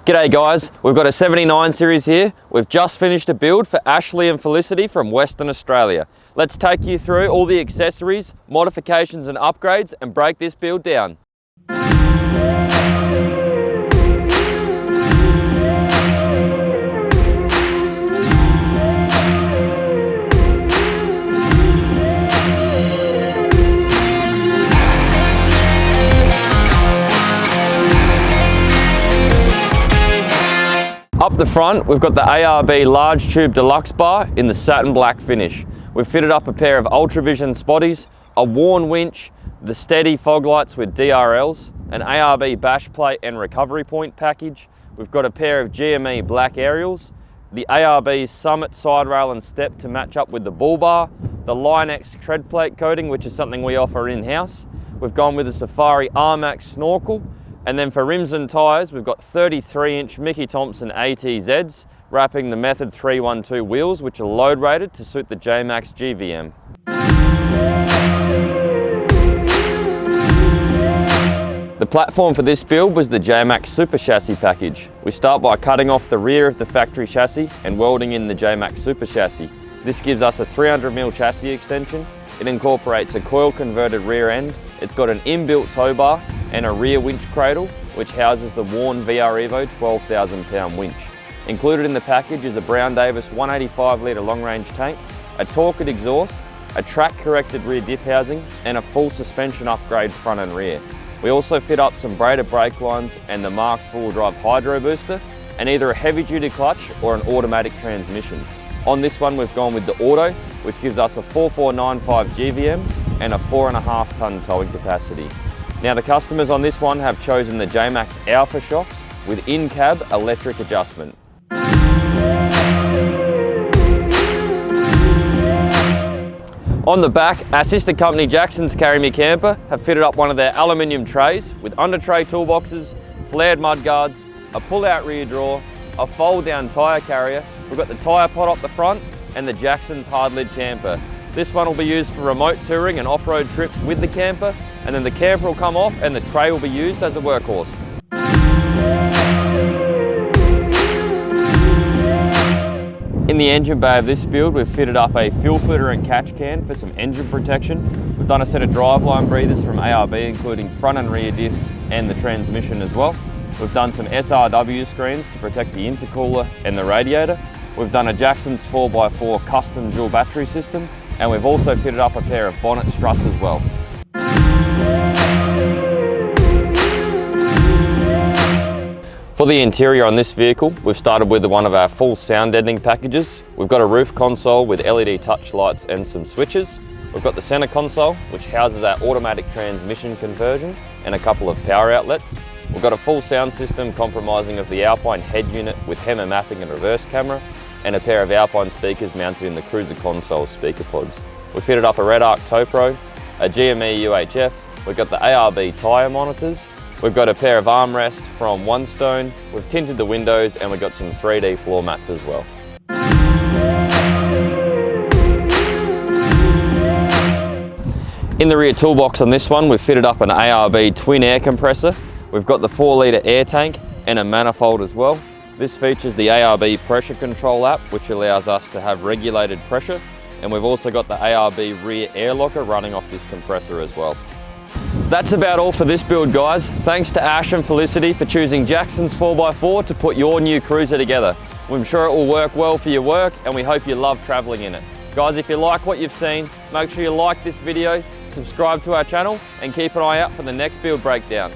G'day guys, we've got a 79 series here. We've just finished a build for Ashley and Felicity from Western Australia. Let's take you through all the accessories, modifications and upgrades and break this build down. Up the front, we've got the ARB large tube deluxe bar in the satin black finish. We've fitted up a pair of Ultravision spotties, a worn winch, the steady fog lights with DRLs, an ARB bash plate and recovery point package. We've got a pair of GME black aerials, the ARB Summit side rail and step to match up with the bull bar, the Line-X tread plate coating, which is something we offer in-house. We've gone with the Safari R-Max snorkel. And then for rims and tyres, we've got 33-inch Mickey Thompson ATZs wrapping the Method 312 wheels, which are load rated to suit the Jmacx GVM. The platform for this build was the Jmacx Super Chassis package. We start by cutting off the rear of the factory chassis and welding in the Jmacx Super Chassis. This gives us a 300mm chassis extension. It incorporates a coil converted rear end. It's got an inbuilt tow bar and a rear winch cradle, which houses the worn VR Evo 12,000 pound winch. Included in the package is a Brown Davis 185 litre long range tank, a torqued exhaust, a track corrected rear diff housing and a full suspension upgrade front and rear. We also fit up some braided brake lines and the Jmacx four-wheel drive hydro booster and either a heavy duty clutch or an automatic transmission. On this one we've gone with the auto, which gives us a 4495 GVM and a 4.5 tonne towing capacity. Now the customers on this one have chosen the Jmacx Alpha shocks with in-cab electric adjustment. On the back, our sister company Jackson's Carry Me Camper have fitted up one of their aluminium trays with under tray toolboxes, flared mud guards, a pull-out rear drawer, a fold-down tyre carrier. We've got the tyre pot up the front and the Jackson's hard lid camper. This one will be used for remote touring and off-road trips with the camper, and then the camper will come off and the tray will be used as a workhorse. In the engine bay of this build, we've fitted up a fuel filter and catch can for some engine protection. We've done a set of driveline breathers from ARB, including front and rear diffs and the transmission as well. We've done some SRW screens to protect the intercooler and the radiator. We've done a Jackson's 4x4 custom dual battery system, and we've also fitted up a pair of bonnet struts as well. For the interior on this vehicle, we've started with one of our full sound deadening packages. We've got a roof console with LED touch lights and some switches. We've got the center console, which houses our automatic transmission conversion and a couple of power outlets. We've got a full sound system comprising of the Alpine head unit with HEMA mapping and reverse camera, and a pair of Alpine speakers mounted in the cruiser console speaker pods. We fitted up a Red Arc tow pro, a GME UHF, we've got the ARB tyre monitors, we've got a pair of armrests from One Stone, we've tinted the windows and we've got some 3D floor mats as well. In the rear toolbox on this one, we've fitted up an ARB twin air compressor. We've got the 4-litre air tank and a manifold as well. This features the ARB pressure control app, which allows us to have regulated pressure. And we've also got the ARB rear air locker running off this compressor as well. That's about all for this build, guys. Thanks to Ash and Felicity for choosing Jackson's 4x4 to put your new cruiser together. I'm sure it will work well for your work and we hope you love traveling in it. Guys, if you like what you've seen, make sure you like this video, subscribe to our channel and keep an eye out for the next build breakdown.